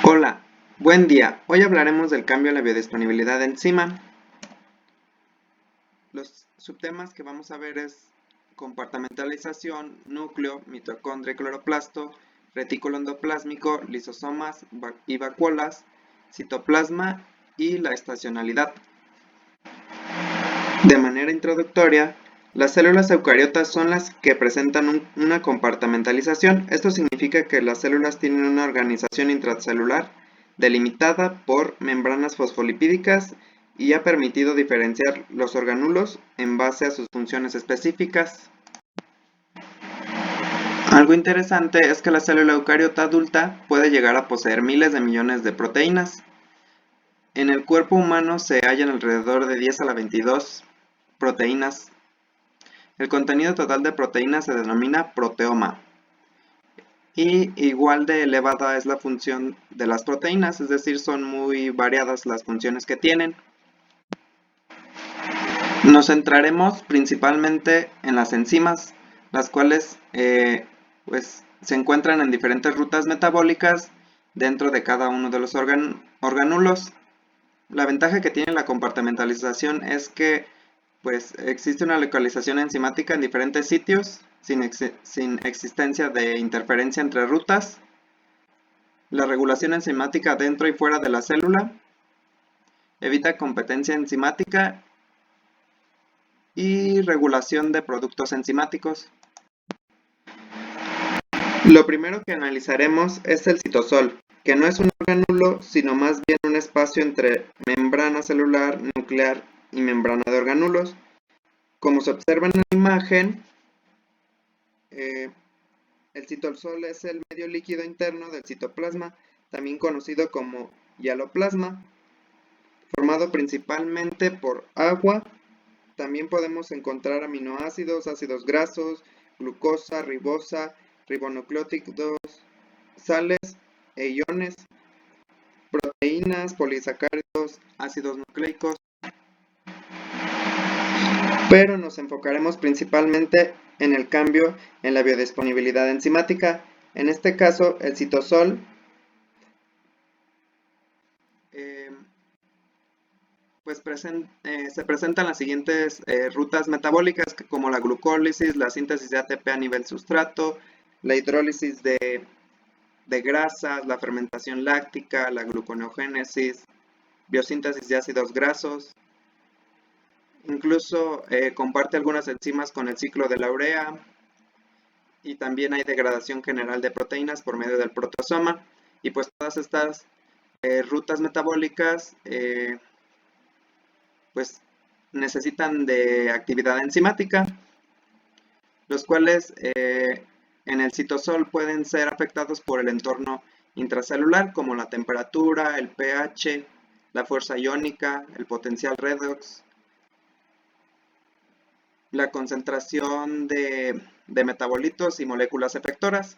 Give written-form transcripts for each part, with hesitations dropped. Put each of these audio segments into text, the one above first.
Hola, buen día. Hoy hablaremos del cambio en la biodisponibilidad de enzima. Los subtemas que vamos a ver es compartimentalización, núcleo, mitocondria y cloroplasto, retículo endoplásmico, lisosomas y vacuolas, citoplasma y la estacionalidad. De manera introductoria, las células eucariotas son las que presentan una compartimentalización. Esto significa que las células tienen una organización intracelular delimitada por membranas fosfolipídicas y ha permitido diferenciar los organulos en base a sus funciones específicas. Algo interesante es que la célula eucariota adulta puede llegar a poseer miles de millones de proteínas. En el cuerpo humano se hallan alrededor de 10 a la 22 proteínas. El contenido total de proteínas se denomina proteoma. Y igual de elevada es la función de las proteínas, es decir, son muy variadas las funciones que tienen. Nos centraremos principalmente en las enzimas, las cuales se encuentran en diferentes rutas metabólicas dentro de cada uno de los organulos. La ventaja que tiene la compartimentalización es que existe una localización enzimática en diferentes sitios sin existencia de interferencia entre rutas, la regulación enzimática dentro y fuera de la célula, evita competencia enzimática y regulación de productos enzimáticos. Lo primero que analizaremos es el citosol, que no es un organulo, sino más bien un espacio entre membrana celular, nuclear y membrana de organulos. Como se observa en la imagen, el citosol es el medio líquido interno del citoplasma, también conocido como hialoplasma, formado principalmente por agua. También podemos encontrar aminoácidos, ácidos grasos, glucosa, ribosa, ribonucleótidos, sales e iones, proteínas, polisacáridos, ácidos nucleicos. Pero nos enfocaremos principalmente en el cambio en la biodisponibilidad enzimática. En este caso, el citosol se presentan las siguientes rutas metabólicas, como la glucólisis, la síntesis de ATP a nivel sustrato, la hidrólisis de grasas, la fermentación láctica, la gluconeogénesis, biosíntesis de ácidos grasos. Incluso comparte algunas enzimas con el ciclo de la urea, y también hay degradación general de proteínas por medio del proteasoma. Y pues todas estas rutas metabólicas necesitan de actividad enzimática, los cuales en el citosol pueden ser afectados por el entorno intracelular, como la temperatura, el pH, la fuerza iónica, el potencial redox, la concentración de metabolitos y moléculas efectoras.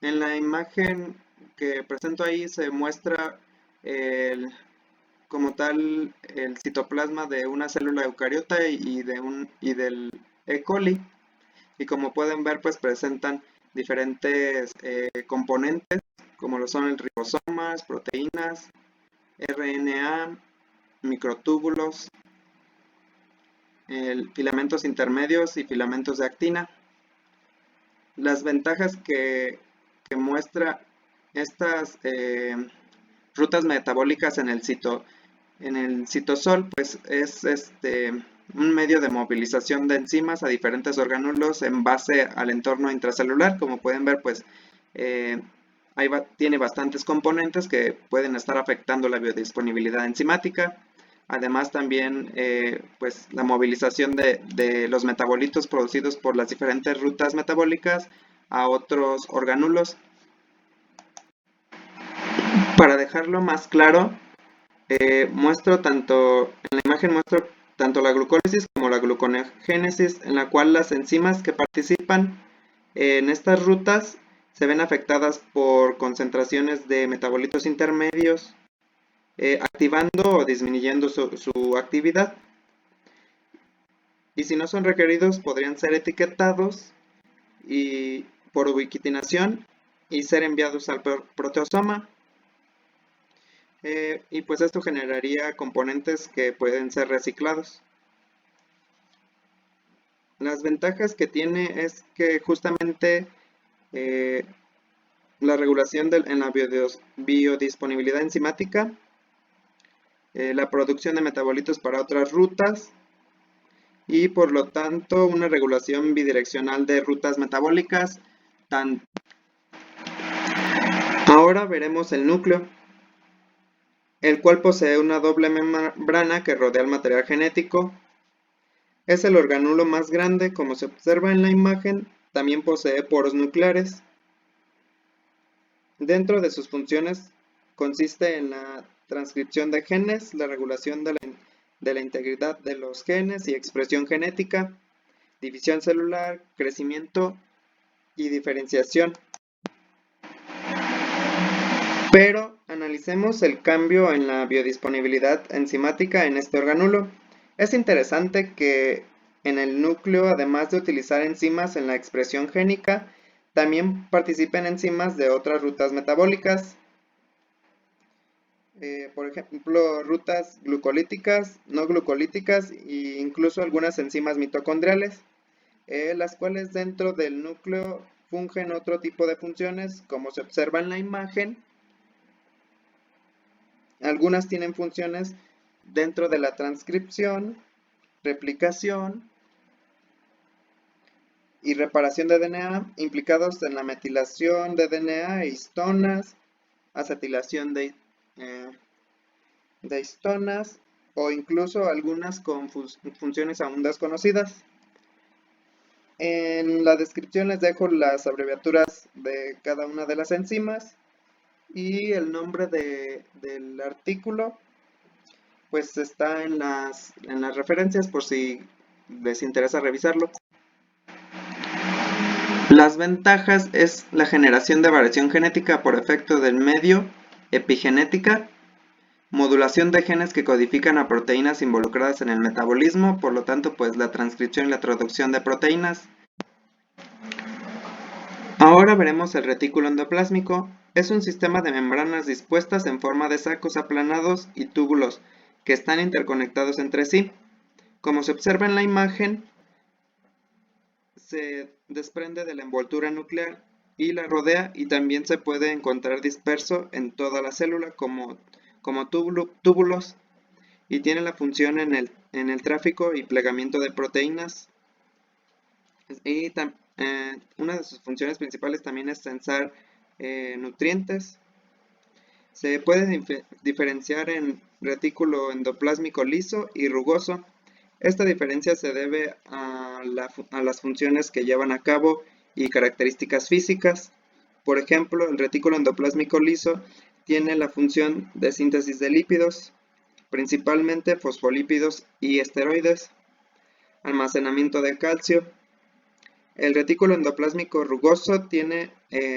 En la imagen que presento ahí se muestra como tal el citoplasma de una célula eucariota y del E. coli, y como pueden ver presentan diferentes componentes como lo son el ribosomas, proteínas, RNA, microtúbulos, filamentos intermedios y filamentos de actina. Las ventajas que muestra estas rutas metabólicas en el citosol, es un medio de movilización de enzimas a diferentes organulos en base al entorno intracelular. Como pueden ver, tiene bastantes componentes que pueden estar afectando la biodisponibilidad enzimática. Además también la movilización de los metabolitos producidos por las diferentes rutas metabólicas a otros organulos. Para dejarlo más claro, muestro tanto la glucólisis como la gluconeogénesis, en la cual las enzimas que participan en estas rutas se ven afectadas por concentraciones de metabolitos intermedios, activando o disminuyendo su actividad. Y si no son requeridos, podrían ser etiquetados por ubiquitinación y ser enviados al proteasoma. y pues esto generaría componentes que pueden ser reciclados. Las ventajas que tiene es que justamente la regulación en la biodisponibilidad enzimática, la producción de metabolitos para otras rutas y por lo tanto una regulación bidireccional de rutas metabólicas. Ahora veremos el núcleo, el cual posee una doble membrana que rodea el material genético. Es el organulo más grande, como se observa en la imagen. También posee poros nucleares. Dentro de sus funciones consiste en la transcripción de genes, la regulación de la integridad de los genes y expresión genética, división celular, crecimiento y diferenciación. Pero analicemos el cambio en la biodisponibilidad enzimática en este organulo. Es interesante que en el núcleo, además de utilizar enzimas en la expresión génica, también participen enzimas de otras rutas metabólicas. Por ejemplo, rutas glucolíticas, no glucolíticas e incluso algunas enzimas mitocondriales, las cuales dentro del núcleo fungen otro tipo de funciones, como se observa en la imagen. Algunas tienen funciones dentro de la transcripción, replicación y reparación de DNA, implicados en la metilación de DNA e histonas, acetilación de histonas o incluso algunas con funciones aún desconocidas. En la descripción les dejo las abreviaturas de cada una de las enzimas y el nombre del artículo pues está en las referencias por si les interesa revisarlo. Las ventajas es la generación de variación genética por efecto del medio, epigenética, modulación de genes que codifican a proteínas involucradas en el metabolismo, por lo tanto pues la transcripción y la traducción de proteínas. Ahora veremos el retículo endoplásmico. Es un sistema de membranas dispuestas en forma de sacos aplanados y túbulos que están interconectados entre sí. Como se observa en la imagen, se desprende de la envoltura nuclear y la rodea, y también se puede encontrar disperso en toda la célula como túbulos, y tiene la función en el tráfico y plegamiento de proteínas. Y una de sus funciones principales también es tensar nutrientes. Se puede diferenciar en retículo endoplásmico liso y rugoso. Esta diferencia se debe a las funciones que llevan a cabo y características físicas. Por ejemplo, el retículo endoplásmico liso tiene la función de síntesis de lípidos, principalmente fosfolípidos y esteroides, almacenamiento de calcio. El retículo endoplásmico rugoso tiene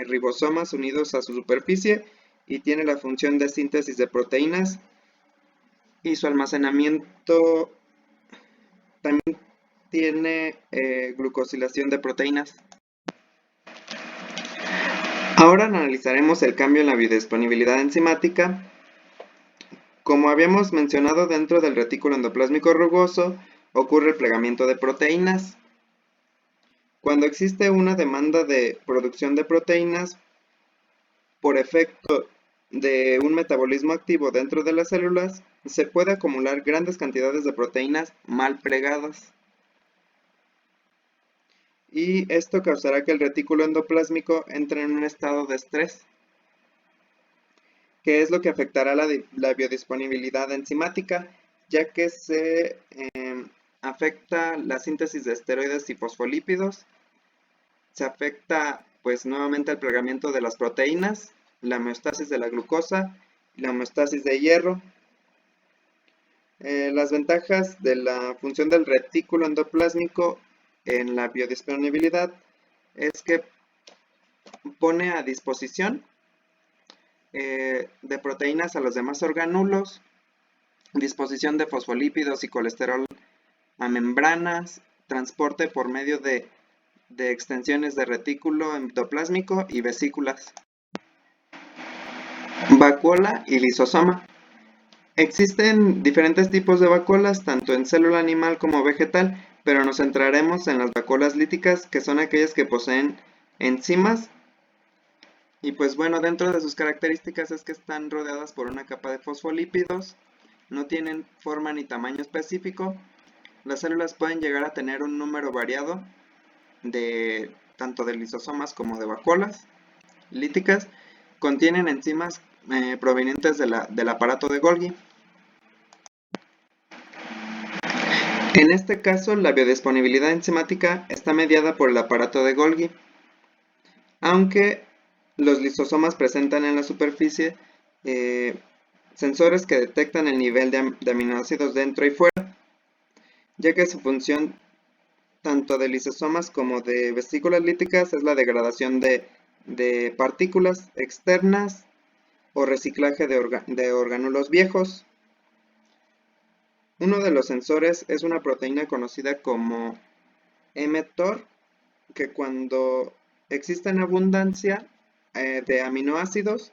ribosomas unidos a su superficie y tiene la función de síntesis de proteínas, y su almacenamiento también tiene glucosilación de proteínas. Ahora analizaremos el cambio en la biodisponibilidad enzimática. Como habíamos mencionado, dentro del retículo endoplásmico rugoso ocurre el plegamiento de proteínas. Cuando existe una demanda de producción de proteínas por efecto de un metabolismo activo dentro de las células, se puede acumular grandes cantidades de proteínas mal plegadas. Y esto causará que el retículo endoplásmico entre en un estado de estrés, que es lo que afectará la biodisponibilidad enzimática, ya que se afecta la síntesis de esteroides y fosfolípidos, se afecta pues nuevamente el plegamiento de las proteínas, la homeostasis de la glucosa y la homeostasis de hierro. Las ventajas de la función del retículo endoplásmico en la biodisponibilidad es que pone a disposición de proteínas a los demás organulos, disposición de fosfolípidos y colesterol a membranas, transporte por medio de extensiones de retículo endoplásmico y vesículas, vacuola y lisosoma. Existen diferentes tipos de vacuolas, tanto en célula animal como vegetal, pero nos centraremos en las vacuolas líticas, que son aquellas que poseen enzimas. Y pues bueno, dentro de sus características es que están rodeadas por una capa de fosfolípidos, no tienen forma ni tamaño específico. Las células pueden llegar a tener un número variado de tanto de lisosomas como de vacuolas líticas. Contienen enzimas provenientes del aparato de Golgi. En este caso, la biodisponibilidad enzimática está mediada por el aparato de Golgi, aunque los lisosomas presentan en la superficie sensores que detectan el nivel de aminoácidos dentro y fuera, ya que su función tanto de lisosomas como de vesículas líticas es la degradación de partículas externas o reciclaje de orgánulos viejos. Uno de los sensores es una proteína conocida como mTOR, que cuando existe en abundancia de aminoácidos,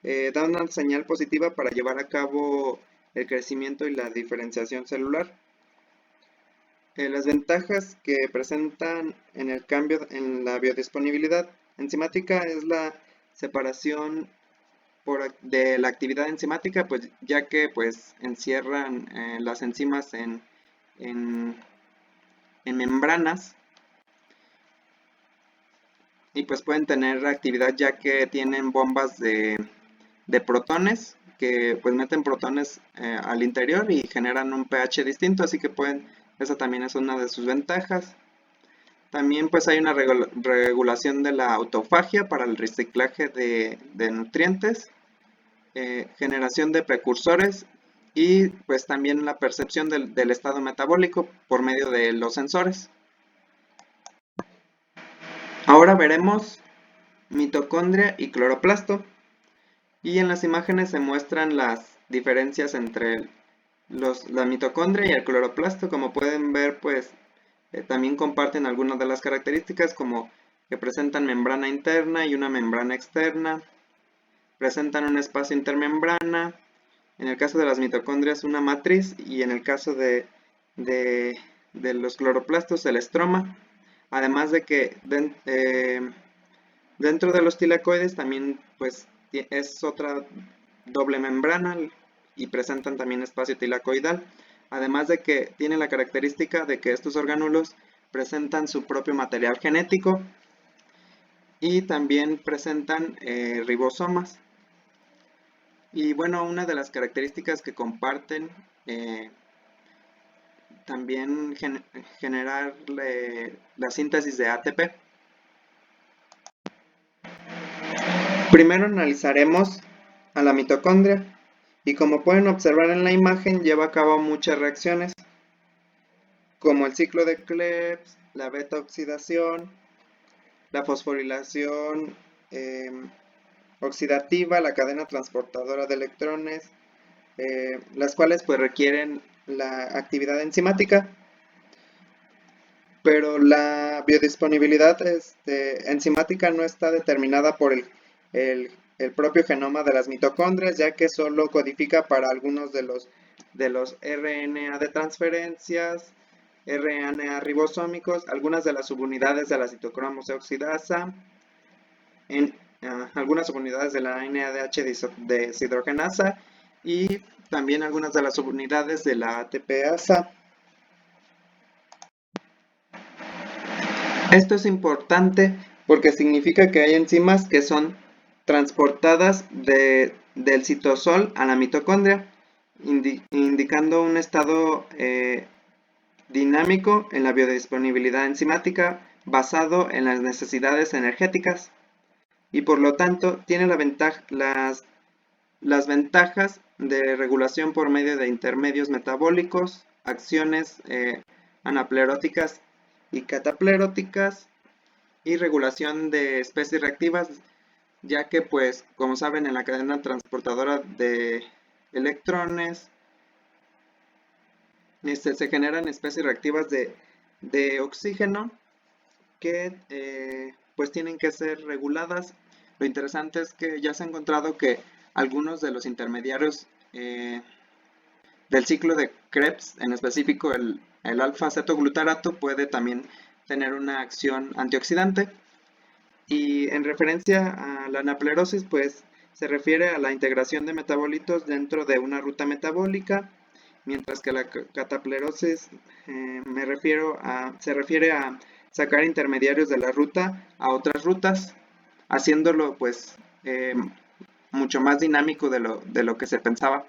da una señal positiva para llevar a cabo el crecimiento y la diferenciación celular. Las ventajas que presentan en el cambio en la biodisponibilidad enzimática es la separación de la actividad enzimática, pues ya que pues encierran las enzimas en, en membranas y pues pueden tener actividad ya que tienen bombas de protones que pues meten protones al interior y generan un pH distinto, así que esa también es una de sus ventajas. También pues hay una regulación de la autofagia para el reciclaje de nutrientes, generación de precursores y pues también la percepción del estado metabólico por medio de los sensores. Ahora veremos mitocondria y cloroplasto. Y en las imágenes se muestran las diferencias entre la mitocondria y el cloroplasto. Como pueden ver, pues también comparten algunas de las características como que presentan membrana interna y una membrana externa, presentan un espacio intermembrana, en el caso de las mitocondrias una matriz y en el caso de los cloroplastos el estroma, además de que dentro de los tilacoides también pues es otra doble membrana y presentan también espacio tilacoidal, además de que tiene la característica de que estos orgánulos presentan su propio material genético y también presentan ribosomas. Y bueno, una de las características que comparten también generar la síntesis de ATP. Primero analizaremos a la mitocondria y como pueden observar en la imagen lleva a cabo muchas reacciones como el ciclo de Krebs, la beta oxidación, la fosforilación oxidativa, la cadena transportadora de electrones, las cuales pues requieren la actividad enzimática, pero la biodisponibilidad enzimática no está determinada por el propio genoma de las mitocondrias, ya que solo codifica para algunos de los RNA de transferencias, RNA ribosómicos, algunas de las subunidades de la citocromo oxidasa, algunas subunidades de la NADH deshidrogenasa y también algunas de las subunidades de la ATPasa. Esto es importante porque significa que hay enzimas que son transportadas del citosol a la mitocondria, indicando un estado dinámico en la biodisponibilidad enzimática basado en las necesidades energéticas y por lo tanto tiene las ventajas de regulación por medio de intermedios metabólicos, acciones anapleróticas y catapleróticas y regulación de especies reactivas, ya que pues como saben en la cadena transportadora de electrones se generan especies reactivas de oxígeno que pues tienen que ser reguladas. Lo interesante es que ya se ha encontrado que algunos de los intermediarios del ciclo de Krebs, en específico el alfa-cetoglutarato, puede también tener una acción antioxidante. Y en referencia a la anaplerosis, pues se refiere a la integración de metabolitos dentro de una ruta metabólica, mientras que la cataplerosis se refiere a sacar intermediarios de la ruta a otras rutas, haciéndolo pues mucho más dinámico de lo que se pensaba.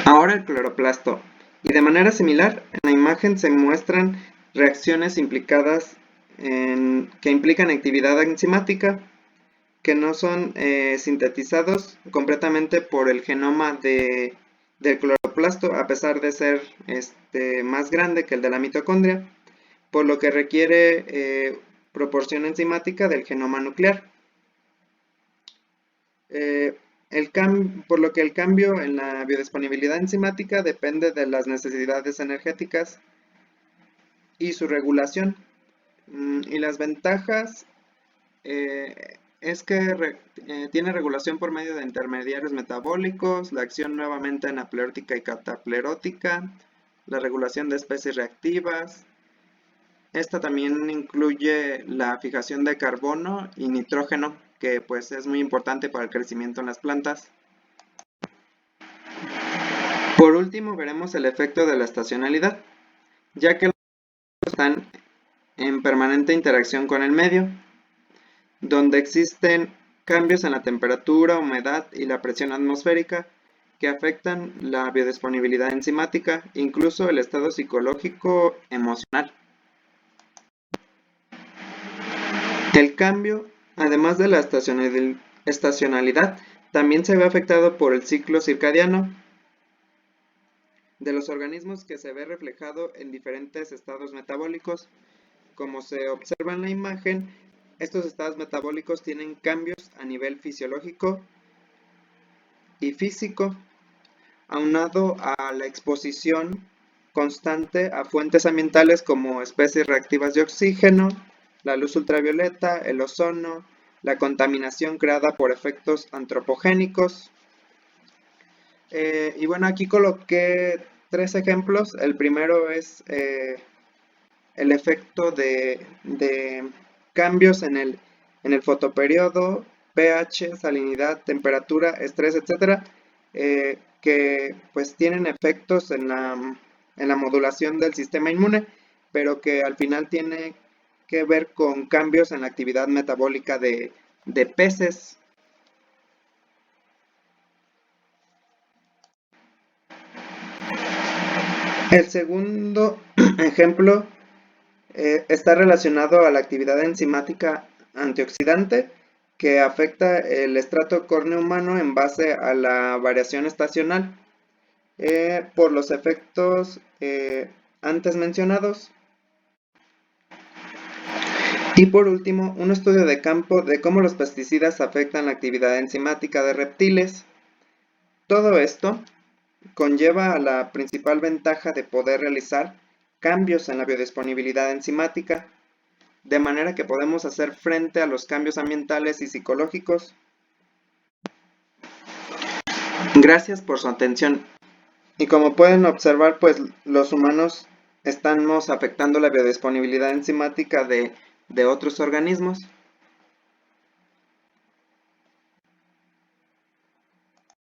Ahora el cloroplasto. Y de manera similar, en la imagen se muestran reacciones que implican actividad enzimática, que no son sintetizados completamente por el genoma del cloroplasto, a pesar de ser más grande que el de la mitocondria, por lo que requiere proporción enzimática del genoma nuclear. Por lo que el cambio en la biodisponibilidad enzimática depende de las necesidades energéticas y su regulación. Y las ventajas es que tiene regulación por medio de intermediarios metabólicos, la acción nuevamente anaplerótica y cataplerótica, la regulación de especies reactivas. Esta también incluye la fijación de carbono y nitrógeno, que pues es muy importante para el crecimiento en las plantas. Por último, veremos el efecto de la estacionalidad, ya que los están en permanente interacción con el medio, donde existen cambios en la temperatura, humedad y la presión atmosférica que afectan la biodisponibilidad enzimática, incluso el estado psicológico emocional. El cambio, además de la estacionalidad, también se ve afectado por el ciclo circadiano de los organismos, que se ve reflejado en diferentes estados metabólicos. Como se observa en la imagen, estos estados metabólicos tienen cambios a nivel fisiológico y físico, aunado a la exposición constante a fuentes ambientales como especies reactivas de oxígeno, la luz ultravioleta, el ozono, la contaminación creada por efectos antropogénicos. Y bueno, aquí coloqué 3 ejemplos. El primero es el efecto de cambios en el fotoperiodo, pH, salinidad, temperatura, estrés, etc., que pues tienen efectos en la modulación del sistema inmune, pero que al final tiene que ver con cambios en la actividad metabólica de peces. El segundo ejemplo está relacionado a la actividad enzimática antioxidante, que afecta el estrato córneo humano en base a la variación estacional por los efectos antes mencionados. Y por último, un estudio de campo de cómo los pesticidas afectan la actividad enzimática de reptiles. Todo esto conlleva a la principal ventaja de poder realizar cambios en la biodisponibilidad enzimática, de manera que podemos hacer frente a los cambios ambientales y psicológicos. Gracias por su atención. Y como pueden observar, pues los humanos estamos afectando la biodisponibilidad enzimática de otros organismos.